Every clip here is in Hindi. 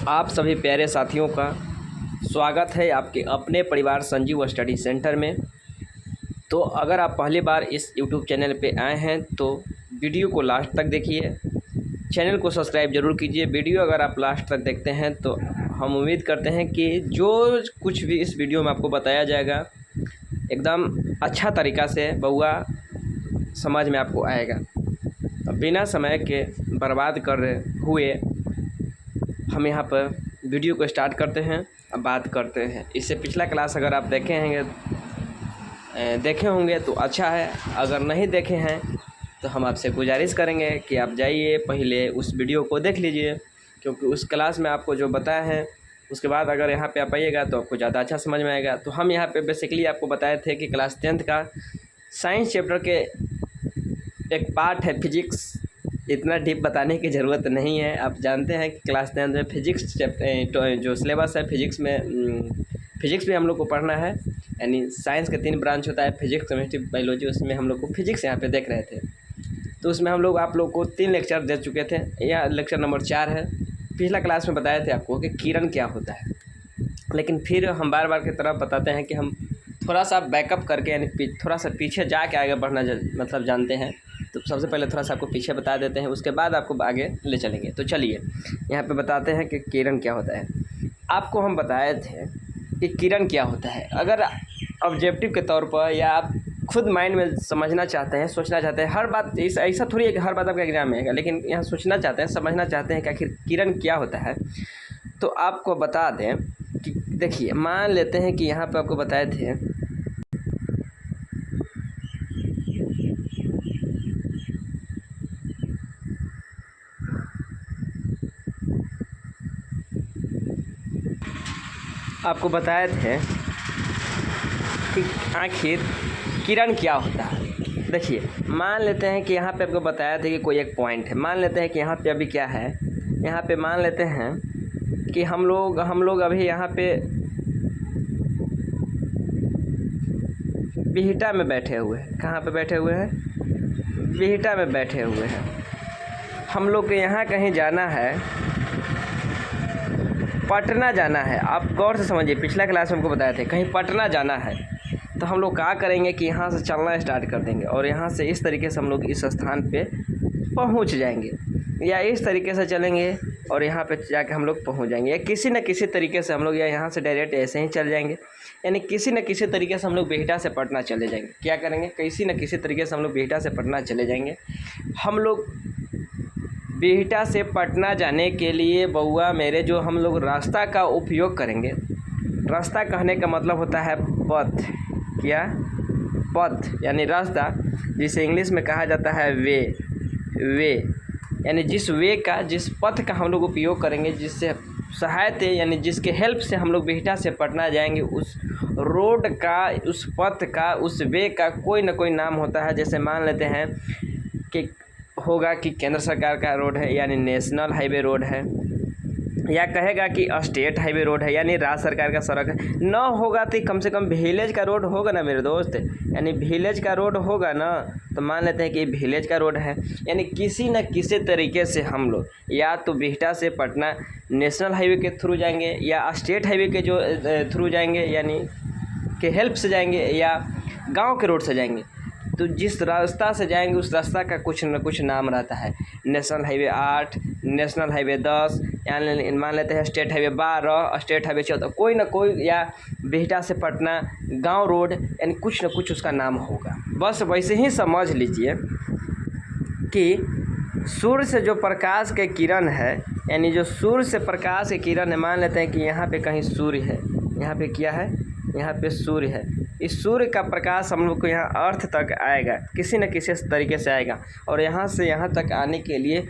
आप सभी प्यारे साथियों का स्वागत है आपके अपने परिवार संजीव स्टडी सेंटर में। तो अगर आप पहली बार इस यूट्यूब चैनल पे आए हैं तो वीडियो को लास्ट तक देखिए, चैनल को सब्सक्राइब ज़रूर कीजिए। वीडियो अगर आप लास्ट तक देखते हैं तो हम उम्मीद करते हैं कि जो कुछ भी इस वीडियो में आपको बताया जाएगा एकदम अच्छा तरीक़ा से बउआ समझ में आपको आएगा। तो बिना समय के बर्बाद कर हुए हम यहाँ पर वीडियो को स्टार्ट करते हैं अब बात करते हैं। इससे पिछला क्लास अगर आप देखे होंगे तो अच्छा है, अगर नहीं देखे हैं तो हम आपसे गुजारिश करेंगे कि आप जाइए पहले उस वीडियो को देख लीजिए, क्योंकि उस क्लास में आपको जो बताया है उसके बाद अगर यहाँ पे आप आइएगा तो आपको ज़्यादा अच्छा समझ में आएगा। तो हम यहाँ पे बेसिकली आपको बताए थे कि क्लास 10th का साइंस चैप्टर के एक पार्ट है फिजिक्स। इतना डीप बताने की ज़रूरत नहीं है, आप जानते हैं कि क्लास 10th में फिजिक्स चैप्टर जो सिलेबस है फिजिक्स भी हम लोग को पढ़ना है। यानी साइंस के 3 ब्रांच होता है, फिजिक्स, केमिस्ट्री, बायोलॉजी। उसमें हम लोग को फिजिक्स यहाँ पे देख रहे थे। तो उसमें हम लोग आप लोग को 3 लेक्चर दे चुके थे, यह लेक्चर नंबर 4 है। पिछला क्लास में बताए थे आपको कि किरण क्या होता है, लेकिन फिर हम बार बार की तरह बताते हैं कि हम थोड़ा सा बैकअप करके यानी थोड़ा सा पीछे जा के आगे बढ़ना मतलब जानते हैं। तो सबसे पहले थोड़ा सा आपको पीछे बता देते हैं, उसके बाद आपको आगे ले चलेंगे। तो चलिए यहाँ पे बताते हैं कि किरण क्या होता है। आपको हम बताए थे कि किरण क्या होता है। अगर ऑब्जेक्टिव के तौर पर या आप खुद माइंड में समझना चाहते हैं, सोचना चाहते हैं, हर बात ऐसा थोड़ी है कि हर बात आपका एग्जाम में आएगा, लेकिन यहाँ सोचना चाहते हैं, समझना चाहते हैं कि आखिर किरण क्या होता है, तो आपको बता दें कि देखिए मान लेते हैं कि यहाँ पर आपको बताए थे कि आखिर किरण क्या होता है। देखिए मान लेते हैं कि यहाँ पे आपको बताया था कि कोई एक पॉइंट है। मान लेते हैं कि यहाँ पे अभी क्या है, यहाँ पे मान लेते हैं कि हम लोग अभी यहाँ पे बिहटा में बैठे हुए हैं। कहाँ पे बैठे हुए हैं? बिहटा में बैठे हुए हैं। हम लोग को यहाँ कहीं जाना है, पटना जाना है। आप गौर से समझिए, पिछला क्लास में हमको बताए थे कहीं पटना जाना है। तो हम लोग क्या करेंगे कि यहाँ से चलना स्टार्ट कर देंगे और यहाँ से इस तरीके से हम लोग इस स्थान पे पहुँच जाएंगे, या इस तरीके से चलेंगे और यहाँ पे जाके हम लोग पहुँच जाएंगे, या किसी न किसी तरीके से हम लोग या यहाँ से डायरेक्ट ऐसे ही चल जाएंगे। यानी किसी न किसी तरीके से हम लोग बिहटा से पटना चले जाएंगे। क्या करेंगे? किसी न किसी तरीके से हम लोग बिहटा से पटना चले जाएंगे। हम लोग बिहटा से पटना जाने के लिए बउआ मेरे जो हम लोग रास्ता का उपयोग करेंगे। रास्ता कहने का मतलब होता है पथ। क्या? पथ यानी रास्ता, जिसे इंग्लिश में कहा जाता है वे। यानी जिस पथ का हम लोग उपयोग करेंगे, जिससे सहायता यानी जिसके हेल्प से हम लोग बिहटा से पटना जाएंगे, उस रोड का, उस पथ का, उस वे का कोई ना कोई नाम होता है। जैसे मान लेते हैं कि होगा कि केंद्र सरकार का रोड है यानी नेशनल हाईवे रोड है, या कहेगा कि स्टेट हाईवे रोड है यानी राज्य सरकार का सड़क है। न होगा तो कम से कम विलेज का रोड होगा ना मेरे दोस्त, यानी विलेज का रोड होगा ना। तो मान लेते हैं कि विलेज का रोड है, यानी किसी न किसी तरीके से हम लोग या तो बिहटा से पटना नेशनल हाईवे के थ्रू जाएंगे, या स्टेट हाईवे के जो थ्रू जाएंगे यानी के हेल्प से जाएंगे, या गाँव के रोड से जाएंगे। तो जिस रास्ता से जाएंगे उस रास्ता का कुछ न कुछ नाम रहता है। नेशनल हाईवे 8, नेशनल हाईवे 10, यानी मान लेते हैं स्टेट हाईवे 12, स्टेट हाईवे 14, कोई ना कोई, या बिहटा से पटना गांव रोड, यानी कुछ न कुछ उसका नाम होगा। बस वैसे ही समझ लीजिए कि सूर्य से जो प्रकाश के किरण है, यानी जो सूर्य से प्रकाश के किरण है, मान लेते हैं कि यहाँ पे कहीं सूर्य है, यहाँ पे क्या है? यहाँ पे सूर्य है। इस सूर्य का प्रकाश हम लोग को यहाँ अर्थ तक आएगा, किसी न किसी तरीके से आएगा, और यहाँ से यहाँ तक आने के लिए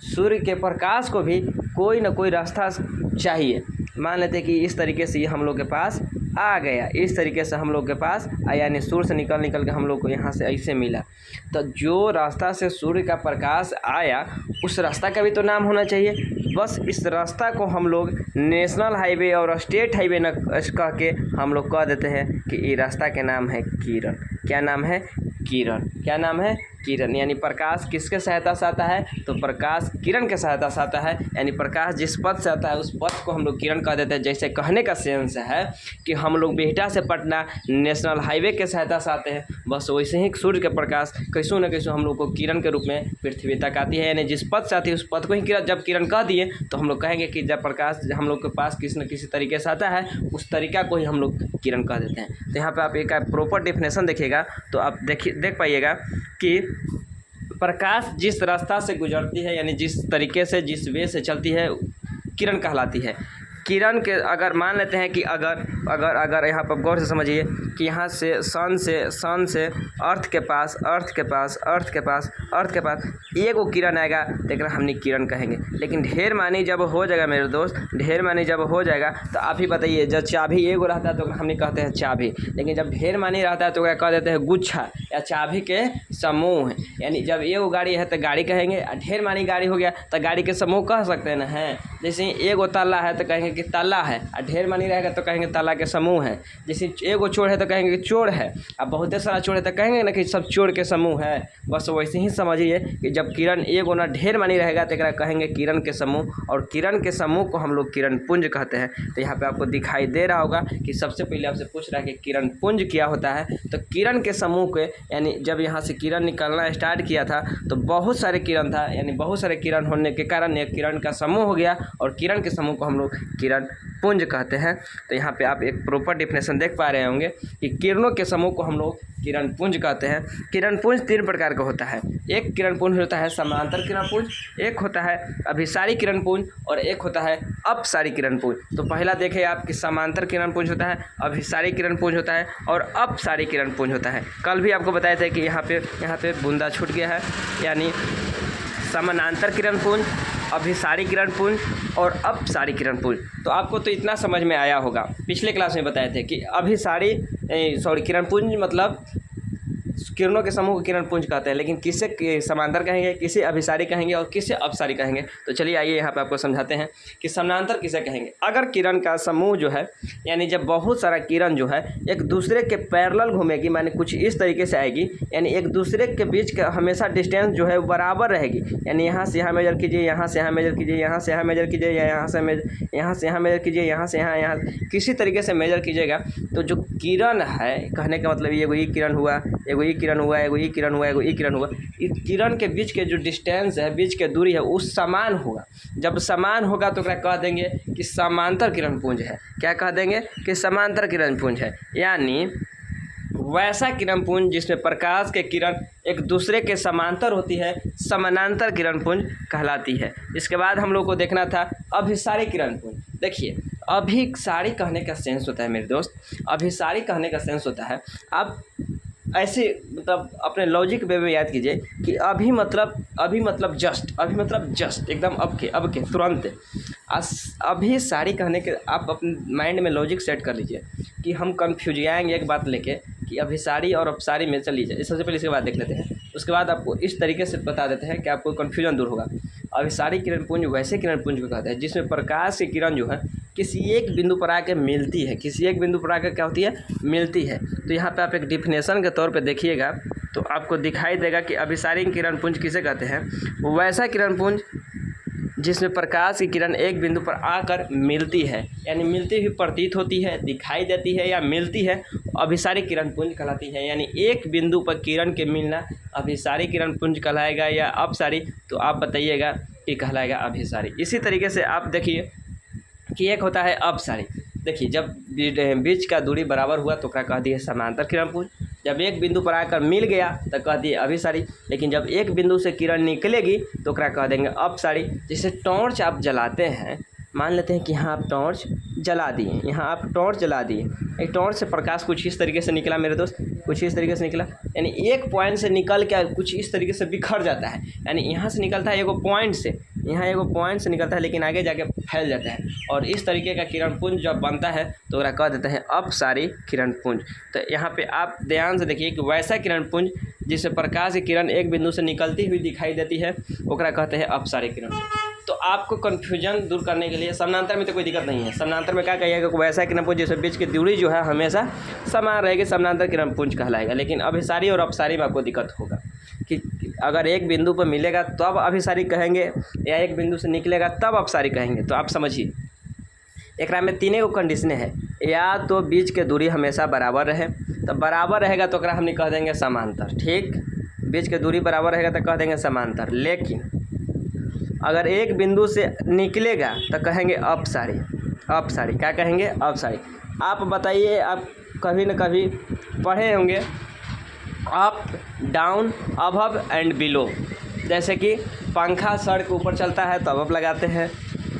सूर्य के प्रकाश को भी कोई ना कोई रास्ता चाहिए। मान लेते हैं कि इस तरीके से ये हम लोग के पास आ गया, इस तरीके से हम लोग के पास आया, यानी सूर्य से निकल के हम लोग को यहाँ से ऐसे मिला। तो जो रास्ता से सूर्य का प्रकाश आया उस रास्ता का भी तो नाम होना चाहिए। बस इस रास्ता को हम लोग नेशनल हाईवे और स्टेट हाईवे न कह के हम लोग कह देते हैं कि ये रास्ता के नाम है किरण। क्या नाम है? किरण। क्या नाम है? किरण, यानी प्रकाश किसके सहायता से आता है, तो प्रकाश किरण के सहायता से आता है। यानी प्रकाश जिस पथ से आता है उस पथ को हम लोग किरण कह देते हैं। जैसे कहने का सेंस है कि हम लोग बिहटा से पटना नेशनल हाईवे के सहायता से आते हैं, बस वैसे ही सूर्य के प्रकाश कैसों न कैसों हम लोग को किरण के रूप में पृथ्वी तक आती है। यानी जिस पथ से आती है उस पथ को ही किरण, जब किरण कह दिए तो हम लोग कहेंगे कि जब प्रकाश हम लोग के पास किसी न किसी तरीके से आता है उस तरीका को ही हम लोग किरण कह देते हैं। तो यहाँ पे आप एक प्रॉपर डेफिनेशन देखिएगा तो आप देख पाइएगा कि प्रकाश जिस रास्ता से गुजरती है, यानी जिस तरीके से जिस वे से चलती है, किरण कहलाती है। किरण के अगर मान लेते हैं कि अगर यहाँ पर गौर से समझिए कि यहाँ से सन से अर्थ के पास एगो किरण आएगा तो एक हमने किरण कहेंगे। लेकिन ढेर मानी जब हो जाएगा मेरे दोस्त, ढेर मानी जब हो जाएगा तो आप ही बताइए, जब चाबी एगो रहता है तो हमने कहते हैं चाबी, लेकिन जब ढेर मानी रहता है तो क्या कह देते हैं गुच्छा या चाबी के समूह। यानी जब एगो गाड़ी है तो गाड़ी कहेंगे, ढेर मानी गाड़ी हो गया तो गाड़ी के समूह कह सकते हैं ना। है जैसे एगो ताला है तो कहेंगे कि ताला है, और ढेर मानी रहेगा तो कहेंगे ताला के समूह है। जैसे एगो चोर है तो कहेंगे कि चोर है, अब बहुत सारा चोर है तो कहेंगे ना कि सब चोर के समूह है। बस वैसे ही समझिए कि जब किरण एगो ना ढेर मानी रहेगा तो एक कहेंगे किरण के समूह, और किरण के समूह को हम लोग किरण पुंज कहते हैं। तो यहाँ पे आपको दिखाई दे रहा होगा कि सबसे पहले आपसे पूछ रहा है कि किरण पुंज क्या होता है। तो किरण के समूह के, यानी जब यहाँ से किरण निकलना स्टार्ट किया था तो बहुत सारे किरण था, यानी बहुत सारे किरण होने के कारण एक किरण का समूह हो गया, और किरण के समूह को हम लोग किरण पुंज कहते हैं। तो यहाँ पे आप एक प्रॉपर डेफिनेशन देख पा रहे होंगे कि किरणों के समूह को हम लोग किरण पुंज कहते हैं। किरण पुंज 3 प्रकार का होता है। एक किरण पुंज होता है समांतर किरण पुंज, एक होता है अभिसारी किरण पुंज, और एक होता है अपसारी किरण पुंज। तो पहला देखें आप कि समांतर किरण पुंज होता है, अभिसारी किरण पुंज होता है, और अपसारी किरण पुंज होता है। कल भी आपको बताए थे कि यहाँ पे बूंदा छूट गया है, यानी समानांतर किरण पुंज, अभिसारी किरण पुंज और अपसारी किरण पुंज। तो आपको तो इतना समझ में आया होगा, पिछले क्लास में बताए थे कि किरण पुंज मतलब किरणों के समूह को किरण पुंज कहते हैं, लेकिन किसे समांतर कहेंगे, किसे अभिसारी कहेंगे और किसे अपसारी कहेंगे। तो चलिए आइए यहाँ पे आपको समझाते हैं कि समांतर किसे कहेंगे। अगर किरण का समूह जो है, यानी जब बहुत सारा किरण जो है एक दूसरे के पैरेलल घूमेगी, माने कुछ इस तरीके से आएगी, यानी एक दूसरे के बीच का हमेशा डिस्टेंस जो है बराबर रहेगी। यानी यहाँ से यहाँ मेजर कीजिए, यहाँ से यहाँ मेजर कीजिए, यहाँ से यहाँ मेजर कीजिए, या यहाँ से यहाँ मेजर कीजिए, यहाँ से यहाँ किसी तरीके से मेजर कीजिएगा तो जो किरण है, कहने का मतलब एगो ई किरण हुआ, एगो ई किरण हुआ, एगो ई किरण हुआ, एगो ई किरण हुआ, इस किरण के बीच के जो डिस्टेंस है, बीच के दूरी है, वो समान होगा। जब समान होगा तो क्या कह देंगे कि समांतर किरण पुंज है। क्या कह देंगे कि समांतर किरण पुंज है। यानी वैसा किरण पुंज जिसमें प्रकाश के किरण एक दूसरे के समांतर होती है, समानांतर किरण पुंज कहलाती है। इसके बाद हम लोग को देखना था अभिसारी किरण पुंज। देखिए, अभिसारी कहने का सेंस होता है मेरे दोस्त, अभिसारी कहने का सेंस होता है, आप ऐसे मतलब अपने लॉजिक वे में याद कीजिए कि अभी मतलब जस्ट एकदम अब के तुरंत। अभी सारी कहने के आप अपने माइंड में लॉजिक सेट कर लीजिए कि हम कन्फ्यूज आएंगे एक बात लेके कि अभिसारी और अपसारी में चल लीजिए। सबसे पहले इसके बाद देख लेते हैं, उसके बाद आपको इस तरीके से बता देते हैं कि आपको कन्फ्यूजन दूर होगा। अभिसारी किरण पुंज वैसे किरण पुंज को कहते हैं जिसमें प्रकाश की किरण जो है किसी एक बिंदु पर आकर मिलती है, किसी एक बिंदु पर आकर क्या होती है, मिलती है। तो यहाँ पे आप एक डिफिनेशन के तौर पे देखिएगा तो आपको दिखाई देगा कि अभिसारी किरण पुंज किसे कहते हैं। वैसा किरण पुंज जिसमें प्रकाश की किरण एक बिंदु पर आकर मिलती है, यानी मिलती हुई प्रतीत होती है, दिखाई देती है या मिलती है, अभिसारी किरण पुंज कहलाती है। यानी एक बिंदु पर किरण के मिलना अभिसारी किरण पुंज कहलाएगा या अपसारी, तो आप बताइएगा कि कहलाएगा अभिसारी। इसी तरीके से आप देखिए कि एक होता है अपसारी। देखिए, जब बीच का दूरी बराबर हुआ तो क्या कह दिए समांतर किरण पुंज, जब एक बिंदु पर आकर मिल गया तो कह दिए अभिसारी, लेकिन जब एक बिंदु से किरण निकलेगी तो क्या कह देंगे अपसारी। जैसे टॉर्च आप जलाते हैं, मान लेते हैं कि यहाँ आप टॉर्च जला दिए, यहाँ आप टॉर्च जला दिए, एक टॉर्च से प्रकाश कुछ इस तरीके से निकला मेरे दोस्त, कुछ इस तरीके से निकला, यानी एक पॉइंट से निकल के कुछ इस तरीके से बिखर जाता है। यानी यहाँ से निकलता है एगो पॉइंट से, यहाँ एगो पॉइंट से निकलता है, लेकिन आगे जाके फैल जाता है, और इस तरीके का किरण पुंज जब बनता है तो वह कह देते हैं अपसारी किरण पुंज। तो यहाँ पे आप ध्यान से देखिए कि वैसा किरण पुंज जिससे प्रकाश की किरण एक बिंदु से निकलती हुई दिखाई देती है, ओकरा कहते हैं अपसारी किरण पुंज। तो आपको कन्फ्यूजन दूर करने के लिए समानांतर में तो कोई दिक्कत नहीं है। समानांतर में क्या कहिएगा कि वैसा किरण पुंज जिसमें बीच की दूरी जो है हमेशा समान रहेगी, समानांतर किरण पुंज कहलाएगा। लेकिन अभिसारी और अपसारी में आपको दिक्कत होगा कि अगर एक बिंदु पर मिलेगा तब अभिसारी कहेंगे या एक बिंदु से निकलेगा तब अपसारी कहेंगे। तो आप समझिए एक में तीन गो कंडीशन है, या तो बीच के दूरी हमेशा बराबर रहे, तो बराबर रहेगा तो हमने कह देंगे समांतर। ठीक, बीच के दूरी बराबर रहेगा तो कह देंगे समांतर। लेकिन अगर एक बिंदु से निकलेगा तो कहेंगे अपसारी। अपसारी क्या कहेंगे? अपसारी। आप बताइए, आप कभी न कभी पढ़े होंगे up down above and below. जैसे कि पंखा सर के ऊपर चलता है तो अबव लगाते हैं,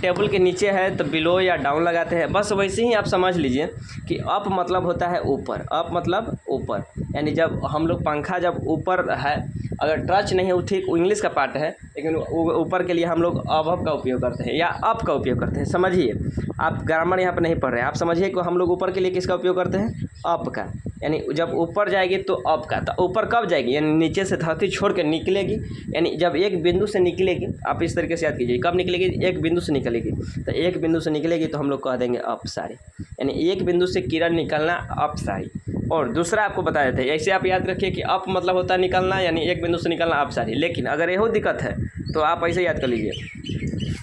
टेबल के नीचे है तो बिलो या डाउन लगाते हैं। बस वैसे ही आप समझ लीजिए कि अप मतलब होता है ऊपर, अप मतलब ऊपर, यानी जब हम लोग पंखा जब ऊपर है, अगर टच नहीं है वो ठीक इंग्लिश का पार्ट है, लेकिन ऊपर के लिए हम लोग अबव का उपयोग करते हैं या अप का उपयोग करते हैं। समझिए, आप ग्रामर यहाँ पर नहीं पढ़ रहे हैं, आप समझिए कि हम लोग ऊपर के लिए किसका उपयोग करते हैं? अप का। यानी जब ऊपर जाएगी तो अप का। तो ऊपर कब जाएगी? यानी नीचे से धरती छोड़ के निकलेगी, यानी जब एक बिंदु से निकलेगी। आप इस तरीके से याद कीजिए, कब निकलेगी? एक बिंदु से निकलेगी। तो एक बिंदु से निकलेगी तो हम लोग कह देंगे अपसारी, यानी एक बिंदु से किरण निकलना अपसारी। और दूसरा आपको बता देते हैं, ऐसे आप याद रखिए कि अप मतलब होता है निकलना, यानी एक बिंदु से निकलना अपसारी। लेकिन अगर यही दिक्कत है तो आप ऐसे याद कर लीजिए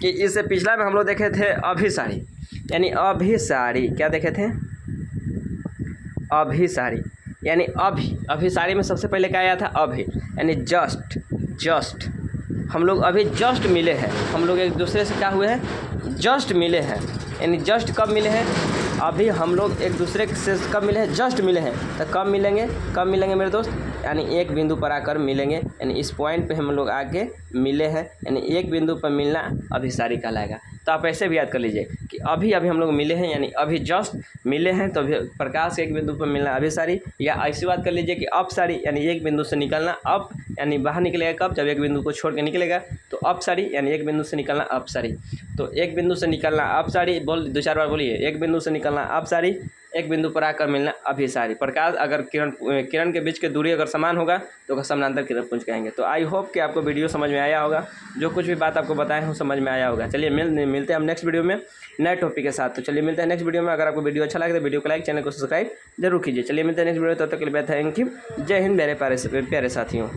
कि इससे पिछला में हम लोग देखे थे अभिसारी, यानी अभिसारी। क्या देखे थे? अभिसारी, यानी अभिसारी में सबसे पहले क्या आया था? अभि, यानी जस्ट हम लोग अभी जस्ट मिले हैं, हम लोग एक दूसरे से क्या हुए हैं? जस्ट मिले हैं। यानी जस्ट कब मिले हैं? अभी हम लोग एक दूसरे से कब मिले हैं? जस्ट मिले हैं। तो कब मिलेंगे मेरे दोस्त? यानी एक बिंदु पर आकर मिलेंगे, यानी इस पॉइंट पे हम लोग आके मिले हैं, यानी एक बिंदु पर मिलना अभिसारी कहलाएगा। तो आप ऐसे भी याद कर लीजिए कि अभी हम लोग मिले हैं, यानी अभी जस्ट मिले हैं, तो प्रकाश के एक बिंदु पर मिलना अभिसारी। या ऐसी बात कर लीजिए कि अपसारी, यानी एक बिंदु से निकलना अप, यानी बाहर निकलेगा कब? जब एक बिंदु को छोड़ के निकलेगा तो अपसारी, यानी एक बिंदु से निकलना अपसारी। तो एक बिंदु से निकलना अपसारी, बोल 2-4 बार बोलिए, एक बिंदु से निकलना अपसारी, एक बिंदु पर आकर मिलना अभिसारी। प्रकाश अगर किरण के बीच की दूरी अगर समान होगा तो समानांतर किरण पुंज कहेंगे। तो आई होप कि आपको वीडियो समझ में आया होगा, जो कुछ भी बात आपको बताए हूँ समझ में आया होगा। चलिए मिलते हैं हम नेक्स्ट वीडियो में नए टॉपिक के साथ। तो चलिए मिलते हैं नेक्स्ट वीडियो में। अगर आपको वीडियो अच्छा लगे तो वीडियो को लाइक, चैनल को सब्सक्राइब जरूर कीजिए। चलिए मिलते हैं नेक्स्ट वीडियो, तब तक के लिए थैंक यू। जय हिंद मेरे प्यारे साथियों।